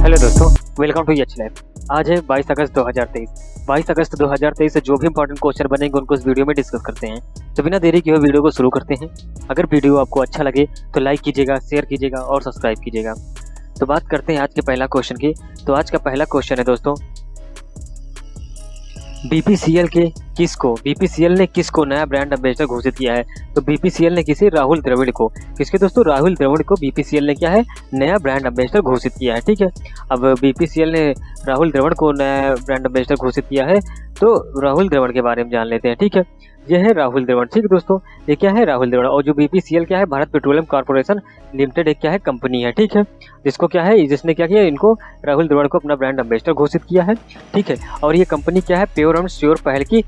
Hello दोस्तों, welcome to H life. आज है 22 अगस्त 2023। 22 अगस्त 2023 से जो भी इंपॉर्टेंट क्वेश्चन बनेंगे उनको इस वीडियो में डिस्कस करते हैं। तो बिना देरी किए हुए वीडियो को शुरू करते हैं। अगर वीडियो आपको अच्छा लगे तो लाइक कीजिएगा, शेयर कीजिएगा और सब्सक्राइब कीजिएगा। तो बात करते हैं आज के पहला क्वेश्चन की। तो आज का पहला क्वेश्चन है दोस्तों, बीपीसीएल ने किसको नया ब्रांड एम्बेसडर घोषित किया है। तो बीपीसीएल ने किसे? राहुल द्रविड़ को। किसके दोस्तों? राहुल द्रविड़ को बीपीसीएल ने क्या है? नया ब्रांड एम्बेसडर घोषित किया है। ठीक है, अब बीपीसीएल ने राहुल द्रविड़ को नया ब्रांड एम्बेसडर घोषित किया है, तो राहुल द्रविड़ के बारे में जान लेते हैं। ठीक है, ये है राहुल द्रविड़। ठीक है दोस्तों, ये क्या है? राहुल द्रविड़। और जो बीपीसीएल क्या है? भारत पेट्रोलियम कॉर्पोरेशन लिमिटेड एक क्या है? कंपनी है। ठीक है, जिसको क्या है? जिसने क्या किया? इनको राहुल द्रविड़ को अपना ब्रांड एम्बेसडर घोषित किया है। ठीक है, और ये कंपनी क्या है? प्योर एंड श्योर पहल की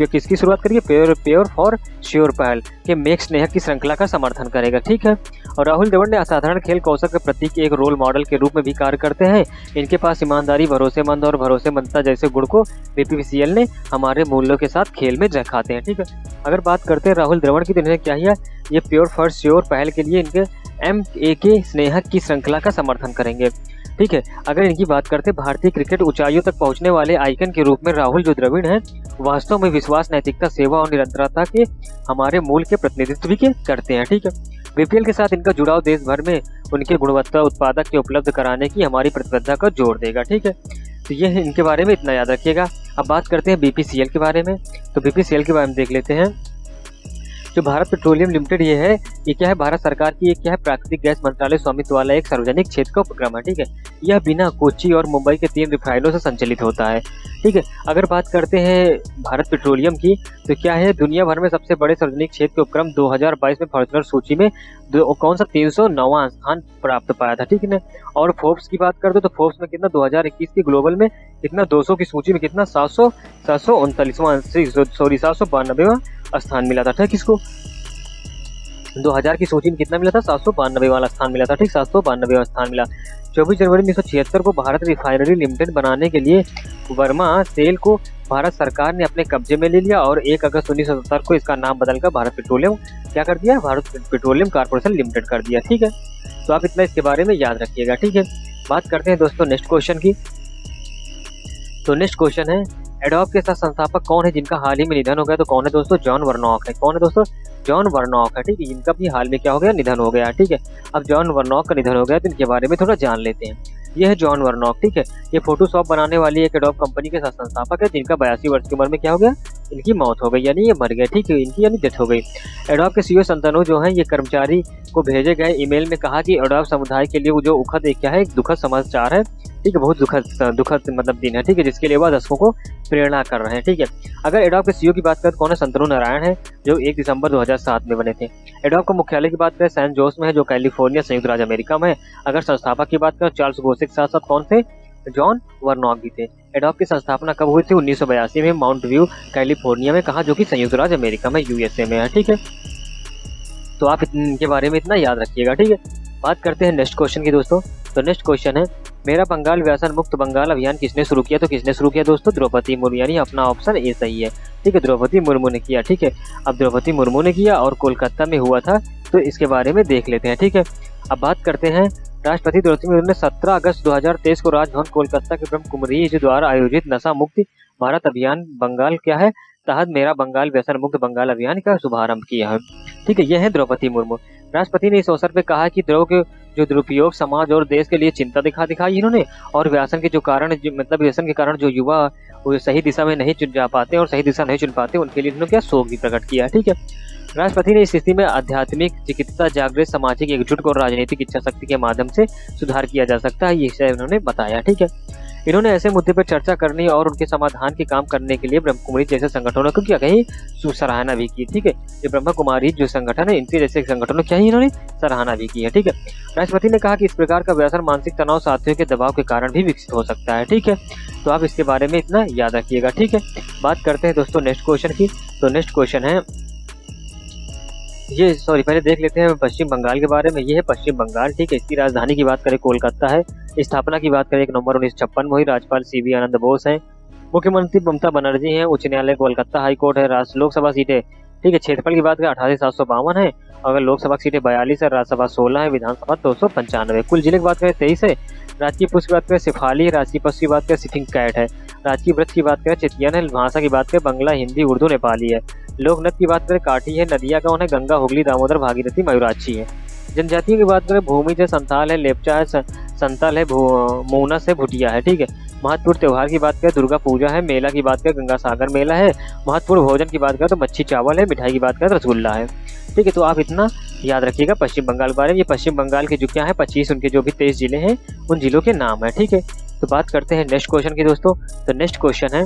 किसकी शुरुआत करिए? प्योर फॉर श्योर पहल के मेक स्नेह की श्रृंखला का समर्थन करेगा। ठीक है, और राहुल द्रविड़ ने असाधारण खेल कौशल के प्रतीक एक रोल मॉडल के रूप में भी कार्य करते हैं। इनके पास ईमानदारी, भरोसेमंद और भरोसेमंदता जैसे गुण को बीपीसीएल ने हमारे मूल्यों के साथ खेल में दिखाते हैं। ठीक है, अगर बात करते हैं राहुल द्रविड़ की, तो इन्हें क्या है? ये प्योर फॉर श्योर पहल के लिए इनके MAK स्नेह की श्रृंखला का समर्थन करेंगे। ठीक है, अगर इनकी बात करते हैं, भारतीय क्रिकेट ऊंचाइयों तक पहुंचने वाले आइकन के रूप में राहुल जो द्रविड़ हैं, वास्तव में विश्वास, नैतिकता, सेवा और निरंतरता के हमारे मूल के प्रतिनिधित्व भी करते हैं। ठीक है, बीपीएल के साथ इनका जुड़ाव देश भर में उनके गुणवत्ता उत्पादक के उपलब्ध कराने की हमारी प्रतिबद्धता को जोड़ देगा। ठीक है, तो ये है इनके बारे में, इतना याद रखिएगा। अब बात करते हैं बीपीसीएल के बारे में। तो बीपीसीएल के बारे में देख लेते हैं। जो भारत पेट्रोलियम लिमिटेड ये क्या है? भारत सरकार की एक क्या है? प्राकृतिक गैस मंत्रालय स्वामित्व वाला एक सार्वजनिक क्षेत्र का उपक्रम है। ठीक है, यह बिना कोच्चि और मुंबई के 3 रिफाइनरों से संचालित होता है। ठीक है, अगर बात करते हैं भारत पेट्रोलियम की, तो क्या है? दुनिया भर में सबसे बड़े सार्वजनिक क्षेत्र के उपक्रम 2022 में फॉर्च्यूनर सूची में कौन सा 309वां स्थान प्राप्त पाया था। ठीक है ना, और फोर्ब्स की बात करते तो फोर्ब्स में कितना 2021 की ग्लोबल में कितना 200 की सूची में कितना 792वां स्थान मिला था। ठीक, किसको? 2000 की सूची में कितना मिला था? 792 वाला स्थान मिला था। ठीक, 792वां स्थान मिला। 24 जनवरी 1976 को भारत रिफाइनरी लिमिटेड बनाने के लिए वर्मा सेल को भारत सरकार ने अपने कब्जे में ले लिया और 1 अगस्त 1977 को इसका नाम बदलकर भारत पेट्रोलियम क्या कर दिया? भारत पेट्रोलियम कॉर्पोरेशन लिमिटेड कर दिया। ठीक है, तो आप इतना इसके बारे में याद रखिएगा। ठीक है, बात करते हैं दोस्तों नेक्स्ट क्वेश्चन की। तो नेक्स्ट क्वेश्चन है, एडोब के साथ संस्थापक कौन है जिनका हाल ही में निधन हो गया? तो कौन है दोस्तों? जॉन वर्नॉक है। कौन है दोस्तों? जॉन वर्नॉक है। ठीक है, इनका भी हाल में क्या हो गया? निधन हो गया। ठीक है, अब जॉन वर्नॉक का निधन हो गया तो इनके बारे में थोड़ा जान लेते हैं। यह है जॉन वर्नॉक। ठीक है, ये फोटोशॉप बनाने वाली एक एडोब कंपनी के साथ संस्थापक है, जिनका 82 वर्ष की उम्र में क्या हो गया? इनकी मौत हो गई, यानी ये मर गए। ठीक है, इनकी यानी डेथ हो गई। एडोब के सीईओ संतनु जो है, ये कर्मचारी को भेजे गए ईमेल में कहा कि एडोब समुदाय के लिए वो जो क्या है? एक दुखद समाचार है। ठीक है, बहुत दुखद मतलब दिन है। ठीक है, जिसके लिए वह दर्शकों को प्रेरणा कर रहे हैं। ठीक है, अगर एडोब के सीईओ की बात करें तो कौन है? संतनु नारायण है, जो 1 दिसंबर 2007 में बने थे। एडोब का मुख्यालय की बात करें सैन जोस में है, जो कैलिफोर्निया संयुक्त राज्य अमेरिका में है। अगर संस्थापक की बात करें चार्ल्स गोसे के साथ साथ कौन थे? जॉन वर्नॉक भी थे। एडोब की स्थापना कब हुई थी? 1982 में माउंट व्यू कैलिफोर्निया में, कहा जो कि संयुक्त राज्य अमेरिका में USA में है। ठीक है, तो आप इनके बारे में इतना याद रखिएगा। ठीक है, बात करते हैं नेक्स्ट क्वेश्चन की दोस्तों। तो नेक्स्ट क्वेश्चन है, मेरा बंगाल व्यसन मुक्त बंगाल अभियान किसने शुरू किया? तो किसने शुरू किया दोस्तों? द्रौपदी मुर्मू, यानी अपना ऑप्शन ए सही है। ठीक है, द्रौपदी मुर्मू ने किया। ठीक है, अब द्रौपदी मुर्मू ने किया और कोलकाता में हुआ था, तो इसके बारे में देख लेते हैं। ठीक है, अब बात करते हैं, राष्ट्रपति द्रौपदी मुर्मू ने 17 अगस्त 2023 को राजभवन कोलकाता के प्रमुख कुमरी जी द्वारा आयोजित नशा मुक्ति भारत अभियान बंगाल क्या है? तहत मेरा बंगाल व्यसन मुक्त बंगाल अभियान का शुभारंभ किया है। ठीक है, यह है द्रौपदी मुर्मू। राष्ट्रपति ने इस अवसर पर कहा कि द्रव्य के जो दुरुपयोग समाज और देश के लिए चिंता दिखाई इन्होंने, और व्यसन के जो कारण मतलब व्यसन के कारण जो युवा वो सही दिशा में नहीं चुन जा पाते और सही दिशा नहीं चुन पाते, उनके लिए इन्होंने क्या शोक भी प्रकट किया। ठीक है, राष्ट्रपति ने इस स्थिति में आध्यात्मिक चिकित्सा, जागृत सामाजिक एकजुट और राजनीतिक इच्छा शक्ति के माध्यम से सुधार किया जा सकता है, ये उन्होंने बताया। ठीक है, इन्होंने ऐसे मुद्दे पर चर्चा करने और उनके समाधान के काम करने के लिए ब्रह्म कुमारी जैसे संगठनों को क्या कहीं सराहना भी की। ठीक है, ये ब्रह्म कुमारी जो संगठन है, इनके जैसे संगठनों क्या ही इन्होंने सराहना भी की है। ठीक है, राष्ट्रपति ने कहा कि इस प्रकार का व्यसन मानसिक तनाव, साथियों के दबाव के कारण भी विकसित हो सकता है। ठीक है, तो आप इसके बारे में इतना याद रखिएगा। ठीक है, बात करते हैं दोस्तों नेक्स्ट क्वेश्चन की। तो नेक्स्ट क्वेश्चन है पहले देख लेते हैं पश्चिम बंगाल के बारे में। ये है पश्चिम बंगाल। ठीक है, इसकी राजधानी की बात करें कोलकाता है। स्थापना की बात करें 1 नवंबर 1956 में हुई। राज्यपाल CB आनंद बोस हैं। मुख्यमंत्री ममता बनर्जी हैं। उच्च न्यायालय कोलकाता हाई कोर्ट है। लोकसभा सीटें, ठीक है, क्षेत्रफल की बात करें 88,752 है। अगर लोकसभा सीटें 42 है, राज्यसभा 16 है, विधानसभा 295। कुल जिले की बात करें 23 है। राजकीय पुष्प की बात करें सिफाली है, राजकीय पशु की बात करें सिफिंग कैट है, राजकीय वृक्ष की बात करें चितयन है, भाषा की बात करें बंगला, हिंदी, उर्दू, नेपाली है, लोक नृत्य की बात करें काठी है, नदिया कौन है, गंगा, हुगली, दामोदर, भागीरथी, मयूराक्षी है। जनजातियों की बात करें भूमिज है, संथाल है, लेपचा है, संतल है, मूनस है, भुटिया है। ठीक है। महत्वपूर्ण त्योहार की बात करें दुर्गा पूजा है, मेला की बात करें गंगा सागर मेला है, महत्वपूर्ण भोजन की बात करें तो मच्छी चावल है, मिठाई की बात करें तो रसगुल्ला है। ठीक है। तो आप इतना याद रखिएगा पश्चिम बंगाल के बारे में। ये पश्चिम बंगाल के जो क्या है 25 उनके जो भी 23 जिले हैं उन जिलों के नाम है। ठीक है। तो बात करते हैं नेक्स्ट क्वेश्चन की दोस्तों। तो नेक्स्ट क्वेश्चन है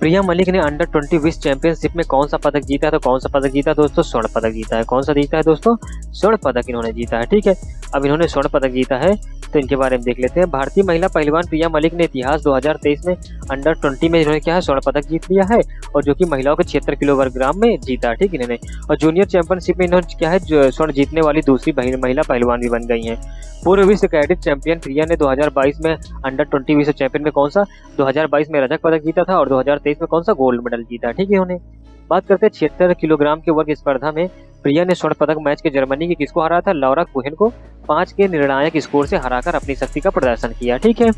प्रिया मलिक ने अंडर 20 विश्व चैंपियनशिप में कौन सा पदक जीता है? तो कौन सा पदक जीता है दोस्तों? स्वर्ण पदक जीता है। कौन सा जीता है दोस्तों? स्वर्ण पदक इन्होंने जीता है। ठीक है। अब इन्होंने स्वर्ण पदक जीता है तो इनके बारे में देख लेते हैं। भारतीय महिला पहलवान प्रिया मलिक ने इतिहास 2023 में अंडर 20 में इन्होंने क्या है स्वर्ण पदक जीत लिया है और जो कि महिलाओं के 76 किलोग्राम में जीता। ठीक इन्होंने। और जूनियर चैंपियनशिप में इन्होंने क्या है स्वर्ण जीतने वाली दूसरी महिला पहलवान भी बन गई हैं। पूर्व विश्व कैडेट चैंपियन प्रिया ने 2022 में अंडर 20 विश्व चैंपियन में कौन सा 2022 में रजत पदक जीता था और 2023 में कौन सा गोल्ड मेडल जीता। ठीक है। इन्होंने बात करते हैं 76 किलोग्राम के वर्ग स्पर्धा में प्रिया ने स्वर्ण पदक मैच के जर्मनी के किसको हराया था? लौरा कोहेन को 5 के निर्णायक स्कोर से हराकर अपनी शक्ति का प्रदर्शन किया। ठीक है।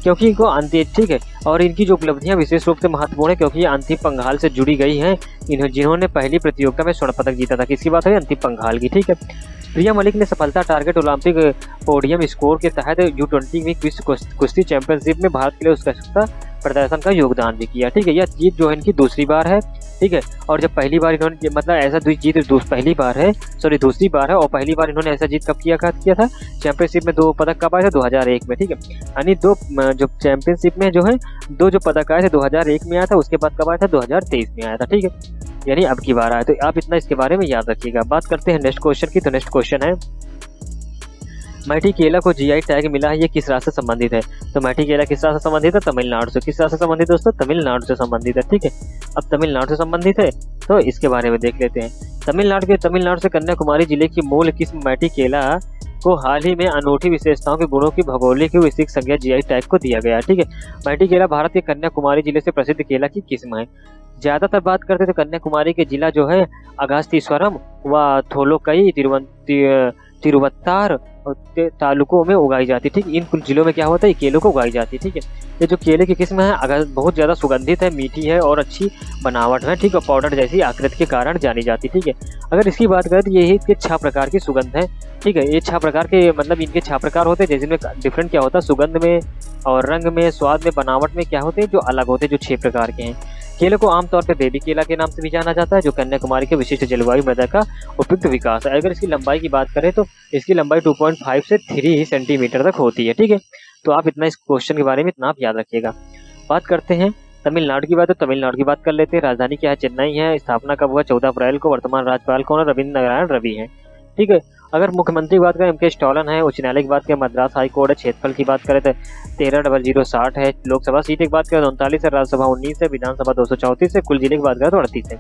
क्योंकि इनको अंतिम ठीक है और इनकी जो उपलब्धियां विशेष रूप से महत्वपूर्ण है क्योंकि ये अंतिम पंघाल से जुड़ी गई हैं जिन्होंने पहली प्रतियोगिता में स्वर्ण पदक जीता था। किसकी बात है? अंतिम पंघाल की। ठीक है। प्रिया मलिक ने सफलता टारगेट ओलंपिक पोडियम स्कोर के तहत U20 विश्व कुश्ती चैंपियनशिप में भारत के लिए उत्कृष्टता प्रदर्शन का योगदान भी किया। ठीक है। यह जीत जो है इनकी दूसरी बार है। ठीक है। और जब पहली बार इन्होंने मतलब ऐसा जीत पहली बार है दूसरी बार है और पहली बार इन्होंने ऐसा जीत कब किया था चैंपियनशिप में 2 पदक कब आए थे? 2001 में। ठीक है। यानी 2 जो चैंपियनशिप में जो है 2 जो पदक आए थे 2001 में आया था, उसके बाद कब आया था? 2023 में आया था। ठीक है। यानी अब की बार आया। तो आप इतना इसके बारे में याद रखिएगा। बात करते हैं नेक्स्ट क्वेश्चन की। तो नेक्स्ट क्वेश्चन है मैठी केला को GI टैग मिला है, ये किस राज्य से संबंधित है? तो मैठी केला किस राज्य से संबंधित है? तमिलनाडु से। किस राज्य से संबंधित दोस्तों? तमिलनाडु से संबंधित है। ठीक है। अब तमिलनाडु से संबंधित है तो इसके बारे में देख लेते हैं। तमिलनाडु से कन्याकुमारी जिले की मूल किस्म मैठी केला को हाल ही में अनूठी विशेषताओं के गुणों की भौगोलिक विशिष्ट संज्ञा GI टैग को दिया गया। ठीक है। मैठी केला भारत के कन्याकुमारी जिले से प्रसिद्ध केला की किस्म है। ज्यादातर बात करते तो कन्याकुमारी के जिला जो है अगस्तीश्वरम व थोलोकई तिरुवत्तार तालुकों में उगाई जाती। ठीक। इन कुछ जिलों में क्या होता है केलों को उगाई जाती है। ठीक है। ये जो केले की किस्म है अगर बहुत ज्यादा सुगंधित है, मीठी है और अच्छी बनावट है। ठीक है। पाउडर जैसी आकृति के कारण जानी जाती। ठीक है। अगर इसकी बात करें तो ये इसके 6 प्रकार की सुगंध है। ठीक है। ये 6 प्रकार के मतलब इनके 6 प्रकार होते हैं जिसमें डिफरेंट क्या होता है सुगंध में और रंग में, स्वाद में, बनावट में क्या होते हैं जो अलग होते हैं, जो 6 प्रकार के हैं। केले को आमतौर पर बेबी केला के नाम से भी जाना जाता है जो कन्याकुमारी के विशिष्ट जलवायु मृदा का उपयुक्त विकास है। अगर इसकी लंबाई की बात करें तो इसकी लंबाई 2.5 से 3 सेंटीमीटर तक होती है। ठीक है। तो आप इतना इस क्वेश्चन के बारे में इतना आप याद रखिएगा। बात करते हैं तमिलनाडु की बात है। तमिलनाडु की बात कर लेते हैं। राजधानी क्या है? चेन्नई है। स्थापना कब हुआ? 14 अप्रैल को। वर्तमान राज्यपाल कौन है? रविंद्र नारायण रवि है। ठीक है। अगर मुख्यमंत्री की बात करें MK स्टालिन है। उच्च न्यायालय की बात करें मद्रास हाई कोर्ट है। क्षेत्रफल की बात करें तो 13,060 है। लोकसभा सीट की बात करें 39 है। राज्यसभा 19 है। विधानसभा 234 है। कुल जिले की बात करें तो 38 है।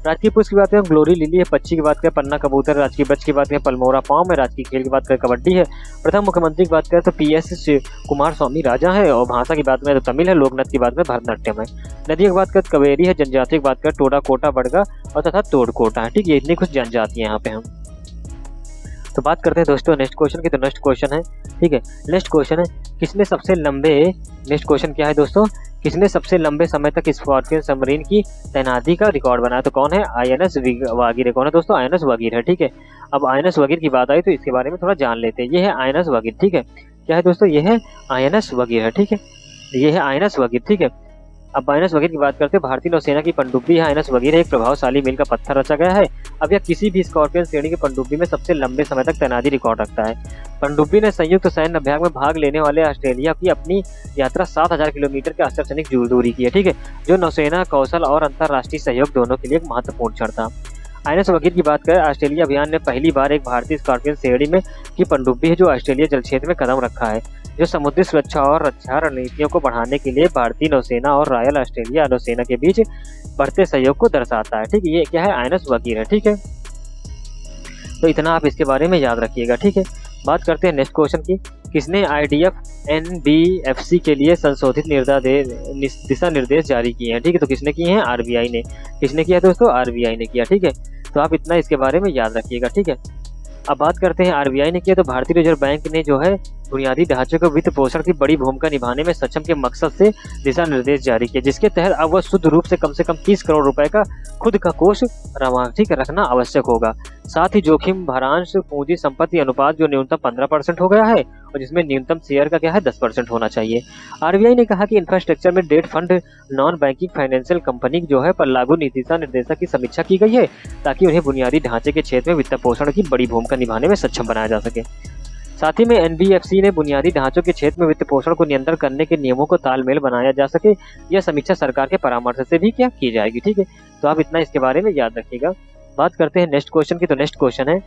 राजकीय पुष्प की बात करें ग्लोरी लिली है। पक्षी की बात करें पन्ना कबूतर। राजकीय वृक्ष की बात करें पलमोरा पाम है। राजकीय खेल की बात करें कबड्डी है। प्रथम मुख्यमंत्री की बात करें तो PS कुमार स्वामी राजा है। और भाषा की बात करें तो तमिल है। लोकनृत्य की बात करें भरतनाट्यम है। नदी की बात करें कवेरी है। जनजाति की बात करें टोडा कोटा बड़गा और तथा तोड़कोटा है। ठीक है। इतनी कुछ जनजातियां यहाँ पे हम तो बात करते हैं दोस्तों नेक्स्ट क्वेश्चन की। तो नेक्स्ट क्वेश्चन है ठीक है नेक्स्ट क्वेश्चन है किसने सबसे लंबे नेक्स्ट क्वेश्चन क्या है दोस्तों किसने सबसे लंबे समय तक स्कॉर्पियन सबमरीन की तैनाती का रिकॉर्ड बनाया? तो कौन है? INS वागीर। कौन है दोस्तों? INS वागीर है। ठीक है। अब INS वागीर की बात आई तो इसके बारे में थोड़ा जान लेते हैं। ये है INS वागीर। ठीक है। क्या है दोस्तों? ये है INS वागीर है। ठीक है। ये है INS वागीर। ठीक है। अब INS वागीर की बात करते हैं। भारतीय नौसेना की पनडुब्बी है INS वागीर एक प्रभावशाली मील का पत्थर रचा गया है। अब यह किसी भी स्कॉर्पियन श्रेणी की पनडुब्बी में सबसे लंबे समय तक तैनाती रिकॉर्ड रखता है। पनडुब्बी ने संयुक्त सैन्य अभ्यास में भाग लेने वाले ऑस्ट्रेलिया की अपनी यात्रा 7,000 किलोमीटर के अष्टसैनिक दूरी की है। ठीक है। जो नौसेना कौशल और अंतर्राष्ट्रीय सहयोग दोनों के लिए एक महत्वपूर्ण क्षण था। INS वागीर की बात करें ऑस्ट्रेलिया अभियान ने पहली बार एक भारतीय स्कॉर्पियन श्रेणी में की पनडुब्बी है जो ऑस्ट्रेलिया जल क्षेत्र में कदम रखा है, जो समुद्री सुरक्षा और रक्षा रणनीतियों को बढ़ाने के लिए भारतीय नौसेना और रॉयल ऑस्ट्रेलिया नौसेना के बीच बढ़ते सहयोग को दर्शाता है। ठीक है। ये क्या है? INS वागीर है। ठीक है। तो इतना आप इसके बारे में याद रखिएगा। ठीक है। बात करते हैं नेक्स्ट क्वेश्चन की। किसने IDF NBFC के लिए संशोधित दिशा निर्देश जारी किए हैं? ठीक है। तो किसने किए हैं? RBI ने। किसने किया दोस्तों? RBI ने किया। ठीक है। तो आप इतना इसके बारे में याद रखिएगा। ठीक है। अब बात करते हैं आरबीआई ने किया, तो भारतीय रिजर्व बैंक ने जो है बुनियादी ढांचे को वित्त पोषण की बड़ी भूमिका निभाने में सक्षम के मकसद से दिशा निर्देश जारी किए, जिसके तहत अब वह शुद्ध रूप से कम 30 करोड़ रुपए का खुद का कोष ठीक रखना आवश्यक होगा। साथ ही जोखिम भरांश पूंजी संपत्ति अनुपात जो न्यूनतम 15% हो गया है और जिसमें न्यूनतम शेयर का क्या है 10% होना चाहिए। आरबीआई ने कहा कि इंफ्रास्ट्रक्चर में debt fund non banking financial company जो है पर लागू दिशा निर्देशों की समीक्षा की गई है, ताकि उन्हें बुनियादी ढांचे के क्षेत्र में वित्त पोषण की बड़ी भूमिका निभाने में सक्षम बनाया जा सके। साथ ही में एनबीएफसी ने बुनियादी ढांचों के क्षेत्र में वित्त पोषण को नियंत्रण करने के नियमों को तालमेल बनाया जा सके, यह समीक्षा सरकार के परामर्श से भी क्या की जाएगी। ठीक है, तो आप इतना इसके बारे में याद रखिएगा। बात करते हैं नेक्स्ट क्वेश्चन की। तो नेक्स्ट क्वेश्चन है,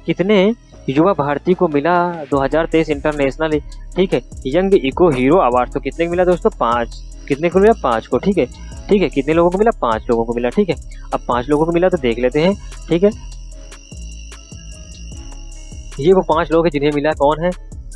कितने युवा भारतीय को मिला 2023 इंटरनेशनल ठीक है यंग इको हीरो अवार्ड? तो कितने को मिला दोस्तों? 5। कितने को मिला? 5 को। ठीक है, ठीक है, कितने लोगों को मिला? 5 लोगों को मिला। ठीक है, अब 5 लोगों को मिला तो देख लेते हैं। ठीक है, ये वो 5 लोग हैं जिन्हें मिला। कौन है?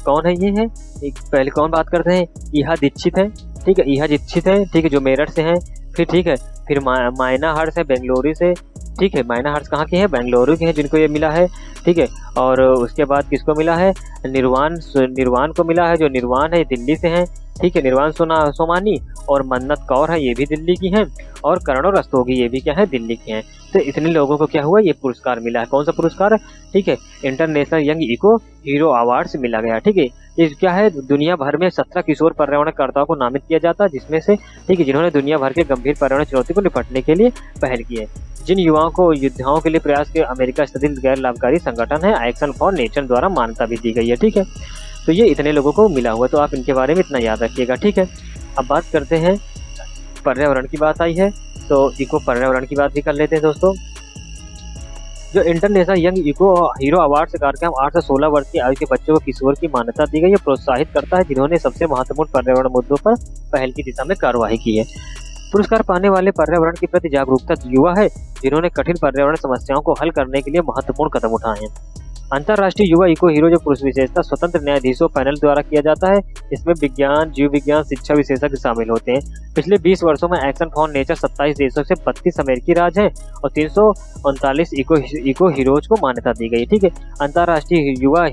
कौन है? ये है एक, पहले कौन बात करते हैं? ईहा दीक्षित है। ठीक है, ईहा दीक्षित है। ठीक है, जो मेरठ से हैं। फिर ठीक है, फिर मायना हर्ष है बेंगलुरु से। ठीक है, मायना हर्ष कहाँ के हैं? बेंगलुरु के हैं, जिनको ये मिला है। ठीक है, और उसके बाद किसको मिला है? निर्वाण को मिला है, जो निर्वाण है दिल्ली से हैं। ठीक है, निर्वाण सोमानी और मन्नत कौर है, ये भी दिल्ली की हैं। और करण और रस्तोगी ये भी क्या है? दिल्ली के हैं। तो इतने लोगों को क्या हुआ? ये पुरस्कार मिला है। कौन सा पुरस्कार है? ठीक है, international young eco hero award से मिला गया। ठीक है, ये क्या है? दुनिया भर में 17 किशोर पर्यावरणकर्ताओं को नामित किया जाता है, जिसमें से ठीक है जिन्होंने दुनिया भर के गंभीर पर्यावरण चुनौती को निपटने के लिए पहल की है। जिन युवाओं को योद्धाओं के लिए प्रयास के अमेरिका स्थित गैर लाभकारी संगठन है एक्शन फॉर नेचर द्वारा मान्यता भी दी गई है। ठीक है, तो ये इतने लोगों को मिला हुआ, तो आप इनके बारे में इतना याद रखिएगा। ठीक है, अब बात करते हैं पर्यावरण की बात आई है, तो इको पर्यावरण की बात भी कर लेते हैं दोस्तों। जो international young eco hero award कार्यक्रम 8 से 16 वर्ष की आयु के बच्चों को किशोर की मान्यता दी गई है, प्रोत्साहित करता है जिन्होंने सबसे महत्वपूर्ण पर्यावरण मुद्दों पर पहल की दिशा में कार्यवाही की है। पुरस्कार पाने वाले पर्यावरण के प्रति जागरूकता युवा है, जिन्होंने कठिन पर्यावरण समस्याओं को हल करने के लिए महत्वपूर्ण कदम उठाए हैं। अंतर्राष्ट्रीय युवा इको हीरो जो पुरुष विशेषता स्वतंत्र न्यायाधीशों पैनल द्वारा किया जाता है, इसमें विज्ञान, जीव विज्ञान, शिक्षा विशेषज्ञ शामिल होते हैं। पिछले 20 वर्षों में एक्शन फॉर नेचर 27 देशों से 32 अमेरिकी राज्य हैं और 339 इको हीरोज को मान्यता दी गई। ठीक है, अंतर्राष्ट्रीय युवा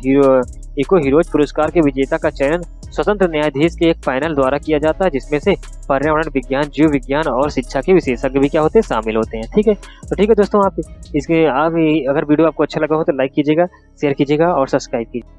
इको हीरोज पुरस्कार के विजेता का चयन स्वतंत्र न्यायाधीश के एक पैनल द्वारा किया जाता है, जिसमें से पर्यावरण विज्ञान, जीव विज्ञान और शिक्षा के विशेषज्ञ भी क्या होते हैं? शामिल होते हैं। ठीक है, तो ठीक है दोस्तों, आप अगर वीडियो आपको अच्छा लगा हो तो लाइक कीजिएगा, शेयर कीजिएगा और सब्सक्राइब कीजिएगा।